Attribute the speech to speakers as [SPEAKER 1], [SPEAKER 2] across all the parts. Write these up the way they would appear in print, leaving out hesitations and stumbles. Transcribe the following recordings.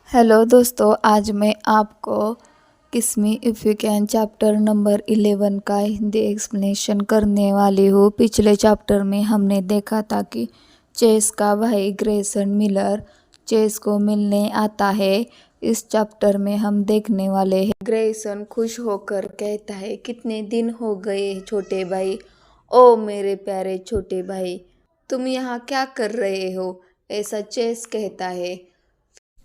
[SPEAKER 1] Hello दोस्तों, आज मैं आपको किस me if you can chapter number 11 का हिंदी एक्सप्लेनेशन करने वाली हूँ। पिछले चैप्टर में हमने देखा था कि चेस का भाई ग्रेसन मिलर चेस को मिलने आता है। इस चैप्टर में हम देखने वाले हैं। ग्रेसन खुश होकर कहता है, कितने दिन हो गए छोटे भाई। ओ मेरे प्यारे छोटे भाई, तुम यहाँ क्या कर रहे हो, ऐसा चेस कहता है।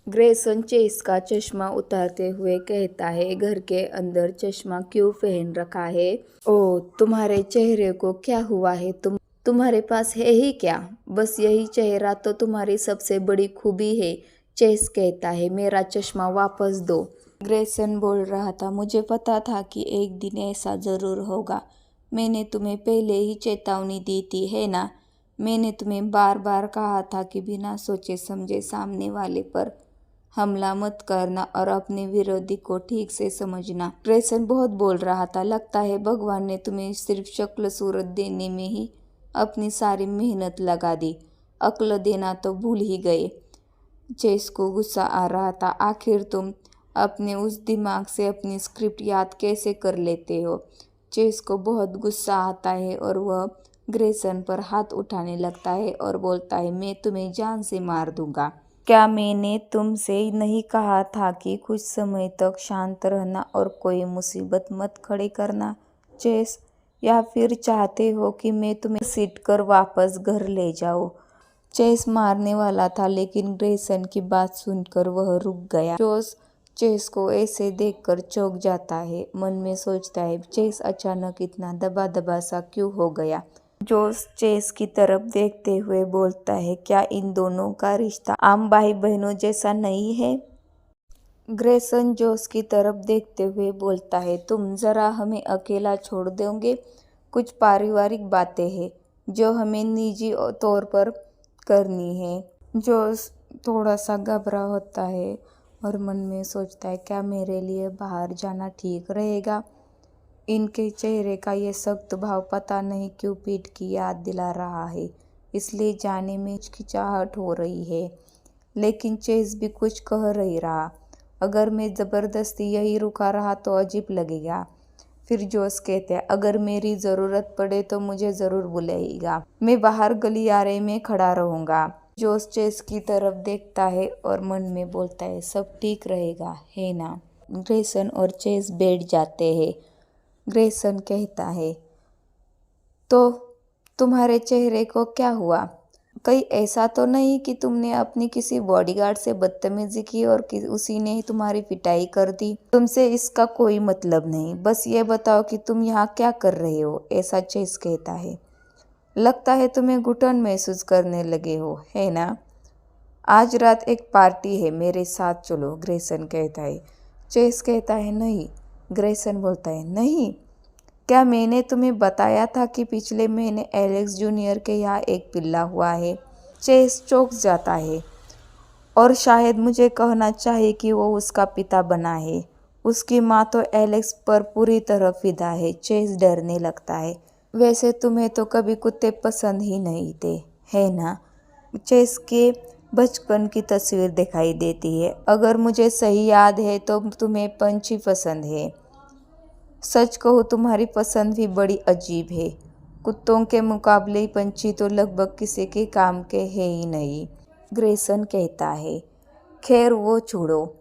[SPEAKER 1] ग्रेसन चेस का चश्मा उतारते हुए कहता है, घर के अंदर चश्मा क्यों पहन रखा है। ओ तुम्हारे चेहरे को क्या हुआ है, तुम्हारे पास है ही क्या, बस यही चेहरा तो तुम्हारी सबसे बड़ी खूबी है। चेस कहता है, मेरा चश्मा वापस दो। ग्रेसन बोल रहा था, मुझे पता था कि एक दिन ऐसा जरूर होगा। मैंने तुम्हें पहले ही चेतावनी दी थी, है ना। मैंने तुम्हें बार बार कहा था कि बिना सोचे समझे सामने वाले पर हमला मत करना और अपने विरोधी को ठीक से समझना। ग्रेसन बहुत बोल रहा था, लगता है भगवान ने तुम्हें सिर्फ शक्ल सूरत देने में ही अपनी सारी मेहनत लगा दी, अक्ल देना तो भूल ही गए। चेस को गुस्सा आ रहा था, आखिर तुम अपने उस दिमाग से अपनी स्क्रिप्ट याद कैसे कर लेते हो। चेस को बहुत गुस्सा आता है और वह ग्रेसन पर हाथ उठाने लगता है और बोलता है, मैं तुम्हें जान से मार दूंगा। क्या मैंने तुमसे नहीं कहा था कि कुछ समय तक शांत रहना और कोई मुसीबत मत खड़ी करना। चेस, या फिर चाहते हो कि मैं तुम्हें सीट कर वापस घर ले जाऊं। चेस मारने वाला था, लेकिन ग्रेसन की बात सुनकर वह रुक गया। जोस चेस को ऐसे देखकर चौंक जाता है, मन में सोचता है, चेस अचानक इतना दबा दबा सा क्यों हो गया। जोस चेस की तरफ देखते हुए बोलता है, क्या इन दोनों का रिश्ता आम भाई बहनों जैसा नहीं है। ग्रेसन जोस की तरफ देखते हुए बोलता है, तुम जरा हमें अकेला छोड़ दोगे। कुछ पारिवारिक बातें हैं जो हमें निजी तौर पर करनी है। जोस थोड़ा सा घबरा होता है और मन में सोचता है, क्या मेरे लिए बाहर जाना ठीक रहेगा। इनके चेहरे का ये सख्त भाव पता नहीं क्यों पीठ की याद दिला रहा है, इसलिए जाने में हिचकिचाहट हो रही है। लेकिन चेस भी कुछ कह नहीं रहा। अगर मैं ज़बरदस्ती यही रुका रहा तो अजीब लगेगा। फिर जोस कहते हैं, अगर मेरी ज़रूरत पड़े तो मुझे ज़रूर बुलाइएगा, मैं बाहर गलियारे में खड़ा रहूँगा। जोस चेस की तरफ देखता है और मन में बोलता है, सब ठीक रहेगा, है ना। ग्रेसन और चेस बैठ जाते हैं। ग्रेसन कहता है, तो तुम्हारे चेहरे को क्या हुआ। कहीं ऐसा तो नहीं कि तुमने अपनी किसी बॉडीगार्ड से बदतमीजी की और उसी ने ही तुम्हारी पिटाई कर दी। तुमसे इसका कोई मतलब नहीं, बस ये बताओ कि तुम यहाँ क्या कर रहे हो, ऐसा चेस कहता है। लगता है तुम्हें घुटन महसूस करने लगे हो, है ना। आज रात एक पार्टी है, मेरे साथ चलो, ग्रेसन कहता है। चेस कहता है, नहीं। ग्रेसन बोलता है, नहीं, क्या मैंने तुम्हें बताया था कि पिछले महीने एलेक्स जूनियर के यहाँ एक पिल्ला हुआ है। चेस चौंक जाता है, और शायद मुझे कहना चाहिए कि वो उसका पिता बना है। उसकी माँ तो एलेक्स पर पूरी तरह फिदा है। चेस डरने लगता है, वैसे तुम्हें तो कभी कुत्ते पसंद ही नहीं थे, है ना। चेस के बचपन की तस्वीर दिखाई देती है, अगर मुझे सही याद है तो तुम्हें पंछी पसंद है। सच कहो तुम्हारी पसंद भी बड़ी अजीब है। कुत्तों के मुकाबले पंछी तो लगभग किसी के काम के है ही नहीं। ग्रेसन कहता है, खैर वो छोड़ो,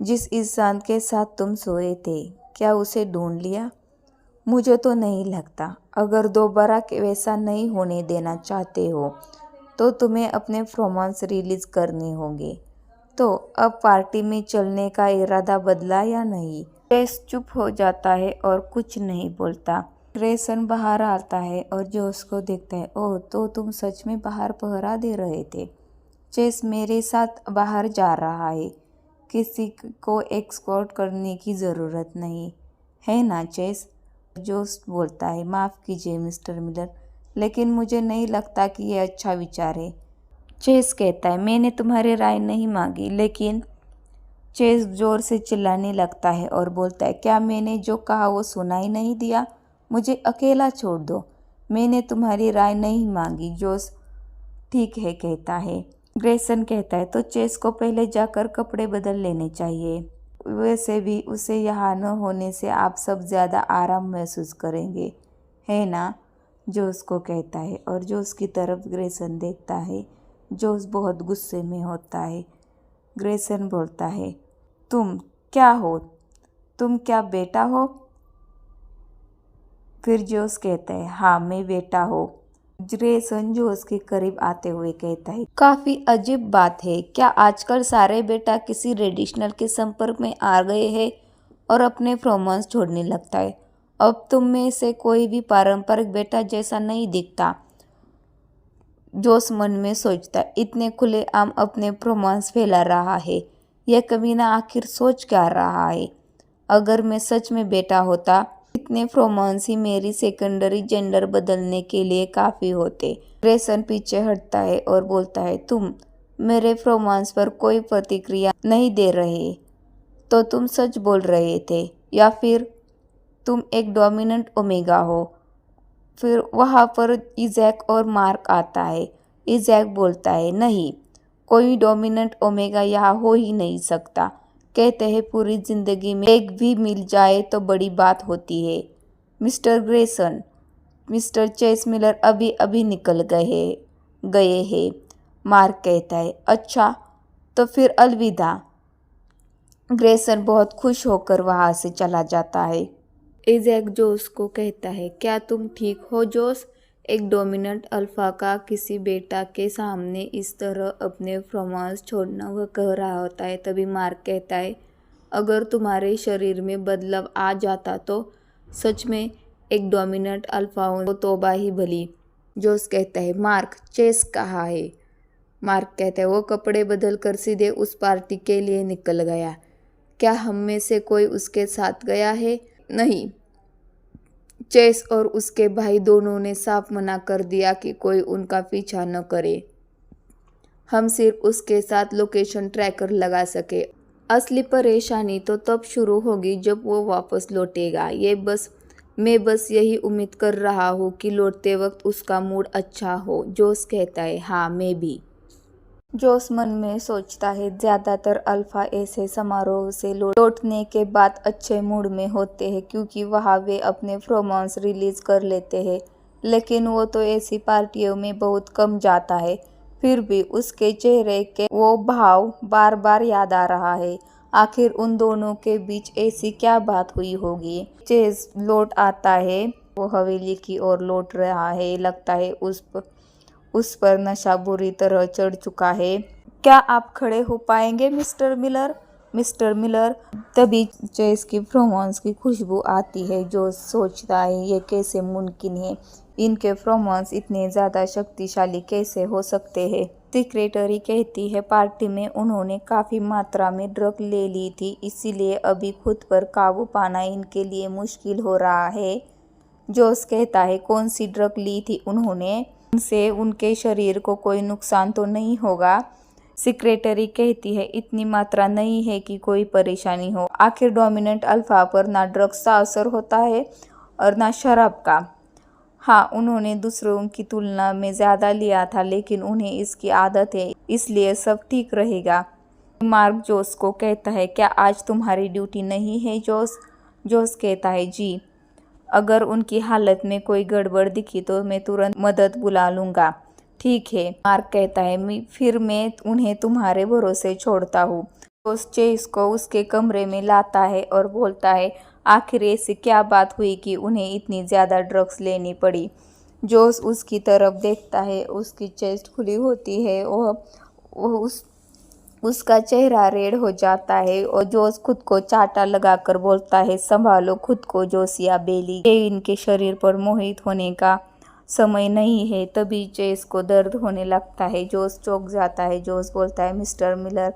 [SPEAKER 1] जिस इंसान के साथ तुम सोए थे, क्या उसे ढूंढ लिया। मुझे तो नहीं लगता। अगर दोबारा वैसा नहीं होने देना चाहते हो तो तुम्हें अपने प्रोमांस रिलीज करने होंगे। तो अब पार्टी में चलने का इरादा बदला या नहीं। चेस चुप हो जाता है और कुछ नहीं बोलता। ग्रेसन बाहर आता है और जोस को देखता है, ओह, तो तुम सच में बाहर पहरा दे रहे थे। चेस मेरे साथ बाहर जा रहा है, किसी को एस्कॉर्ट करने की ज़रूरत नहीं, है ना चेस। जोस बोलता है, माफ़ कीजिए मिस्टर मिलर, लेकिन मुझे नहीं लगता कि यह अच्छा विचार है। चेस कहता है, मैंने तुम्हारी राय नहीं मांगी, लेकिन चेस जोर से चिल्लाने लगता है और बोलता है, क्या मैंने जो कहा वो सुना ही नहीं दिया। मुझे अकेला छोड़ दो, मैंने तुम्हारी राय नहीं मांगी। जोस ठीक है कहता है। ग्रेसन कहता है तो चेस को पहले जाकर कपड़े बदल लेने चाहिए। वैसे भी उसे यहाँ न होने से आप सब ज़्यादा आराम महसूस करेंगे, है ना? जोस को कहता है और जोस की तरफ ग्रेसन देखता है। जोस बहुत गुस्से में होता है। ग्रेसन बोलता है, तुम क्या हो? तुम क्या बेटा हो? फिर जोस कहता है, हाँ मैं बेटा हो। ग्रेसन जोस के करीब आते हुए कहता है, काफ़ी अजीब बात है, क्या आजकल सारे बेटा किसी ट्रेडिशनल के संपर्क में आ गए हैं और अपने फ्रोमांस छोड़ने लगता है? अब तुम में से कोई भी पारंपरिक बेटा जैसा नहीं दिखता। जोस मन में सोचता, इतने खुलेआम अपने प्रोमांस फैला रहा है, यह कमीना आखिर सोच क्या रहा है? अगर मैं सच में बेटा होता, इतने प्रोमांस ही मेरी सेकेंडरी जेंडर बदलने के लिए काफ़ी होते। ग्रेसन पीछे हटता है और बोलता है, तुम मेरे प्रोमांस पर कोई प्रतिक्रिया नहीं दे रहे, तो तुम सच बोल रहे थे या फिर तुम एक डोमिनेंट ओमेगा हो? फिर वहाँ पर इजैक और मार्क आता है। इजैक बोलता है, नहीं, कोई डोमिनेंट ओमेगा यहाँ हो ही नहीं सकता। कहते हैं पूरी जिंदगी में एक भी मिल जाए तो बड़ी बात होती है। Mister Grayson, mister Chase Miller अभी अभी निकल गए हैं। मार्क कहता है, अच्छा तो फिर अलविदा। ग्रेसन बहुत खुश होकर वहाँ से चला जाता है। इजैक जोस को कहता है, क्या तुम ठीक हो जोस? एक डोमिनेंट अल्फा का किसी बेटा के सामने इस तरह अपने फ्रोमांस छोड़ना वह कह रहा होता है। तभी मार्क कहता है, अगर तुम्हारे शरीर में बदलाव आ जाता तो सच में एक डोमिनेंट अल्फा हो तो तौबा ही भली। जोस कहता है, मार्क चेस कहाँ है? मार्क कहता है, वो कपड़े बदल कर सीधे उस पार्टी के लिए निकल गया। क्या हम में से कोई उसके साथ गया है? नहीं, चेस और उसके भाई दोनों ने साफ मना कर दिया कि कोई उनका पीछा न करे। हम सिर्फ उसके साथ लोकेशन ट्रैकर लगा सके। असली परेशानी तो तब शुरू होगी जब वो वापस लौटेगा। मैं बस यही उम्मीद कर रहा हूँ कि लौटते वक्त उसका मूड अच्छा हो। जोस कहता है, हाँ मैं भी। जोस मन में सोचता है, ज़्यादातर अल्फा ऐसे समारोह से लौटने के बाद अच्छे मूड में होते हैं क्योंकि वहाँ वे अपने फ्रोमांस रिलीज कर लेते हैं, लेकिन वो तो ऐसी पार्टियों में बहुत कम जाता है। फिर भी उसके चेहरे के वो भाव बार बार याद आ रहा है। आखिर उन दोनों के बीच ऐसी क्या बात हुई होगी? चेस लौट आता है, वो हवेली की ओर लौट रहा है। लगता है उस पर नशा बुरी तरह चढ़ चुका है। क्या आप खड़े हो पाएंगे मिस्टर मिलर? Mister Miller. तभी चेस की फ्रोमांस की खुशबू आती है। जो सोचता है, ये कैसे मुमकिन है? इनके फ्रोमांस इतने ज़्यादा शक्तिशाली कैसे हो सकते हैं? सेक्रेटरी कहती है, पार्टी में उन्होंने काफ़ी मात्रा में ड्रग ले ली थी, इसीलिए अभी खुद पर काबू पाना इनके लिए मुश्किल हो रहा है। जोस कहता है, कौन सी ड्रग ली थी उन्होंने? उनसे उनके शरीर को कोई नुकसान तो नहीं होगा? सेक्रेटरी कहती है, इतनी मात्रा नहीं है कि कोई परेशानी हो। आखिर डोमिनेंट अल्फा पर ना ड्रग्स का असर होता है और ना शराब का। हाँ, उन्होंने दूसरों की तुलना में ज़्यादा लिया था, लेकिन उन्हें इसकी आदत है, इसलिए सब ठीक रहेगा। मार्क जोस को कहता है, क्या आज तुम्हारी ड्यूटी नहीं है जोस? जोस कहता है, जी। अगर उनकी हालत में कोई गड़बड़ दिखी तो मैं तुरंत मदद बुला लूँगा। ठीक है, मार्क कहता है, फिर मैं उन्हें तुम्हारे भरोसे छोड़ता हूँ। जोस चेस को उसके कमरे में लाता है और बोलता है, आखिर ऐसी क्या बात हुई कि उन्हें इतनी ज़्यादा ड्रग्स लेनी पड़ी? जोस उसकी तरफ देखता है, उसकी चेस्ट खुली होती है और उसका चेहरा रेड हो जाता है और जोस खुद को चाटा लगाकर बोलता है, संभालो खुद को जोसिया बेली, ये इनके शरीर पर मोहित होने का समय नहीं है। तभी चेस को दर्द होने लगता है। जोस चौंक जाता है। जोस बोलता है, मिस्टर मिलर,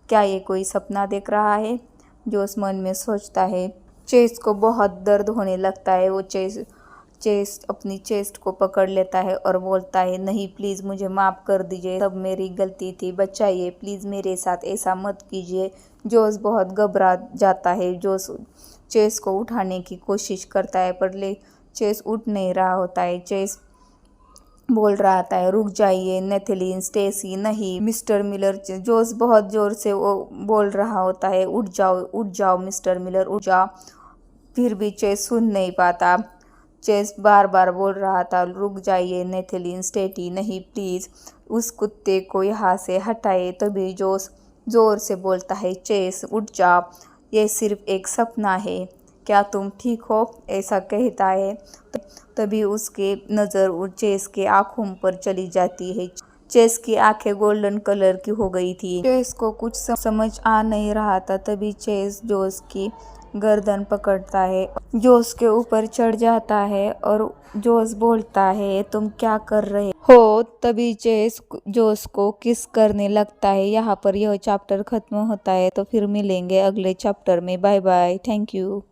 [SPEAKER 1] क्या ये कोई सपना देख रहा है? जोस मन में सोचता है। चेस को बहुत दर्द होने लगता है। वो चेस अपनी चेस्ट को पकड़ लेता है और बोलता है, नहीं प्लीज़ मुझे माफ़ कर दीजिए, सब मेरी गलती थी, बचाइए प्लीज़, मेरे साथ ऐसा मत कीजिए। जोस बहुत घबरा जाता है। जोस चेस को उठाने की कोशिश करता है पर चेस उठ नहीं रहा होता है। चेस बोल रहा था, रुक जाइए नेथलीन, स्टेसी नहीं। मिस्टर मिलर, जोस बहुत जोर से वो बोल रहा होता है, उठ जाओ मिस्टर मिलर, उठ जाओ। फिर भी चेस सुन नहीं पाता। चेस बार बार बोल रहा था, रुक जाइए नेथलीन, स्टेटी नहीं प्लीज़, उस कुत्ते को यहाँ से हटाए। तभी जोस जोर से बोलता है, चेस उठ जाओ, ये सिर्फ एक सपना है, क्या तुम ठीक हो, ऐसा कहता है। तभी उसकी नज़र चेस के आँखों पर चली जाती है। चेस की आंखें गोल्डन कलर की हो गई थी। चेस को कुछ समझ आ नहीं रहा था। तभी चेस जोस की गर्दन पकड़ता है, जोस के ऊपर चढ़ जाता है और जोस बोलता है, तुम क्या कर रहे हो। तभी चेस जोस को किस करने लगता है। यहाँ पर यह चैप्टर खत्म होता है। तो फिर मिलेंगे अगले चैप्टर में। Bye bye, thank you.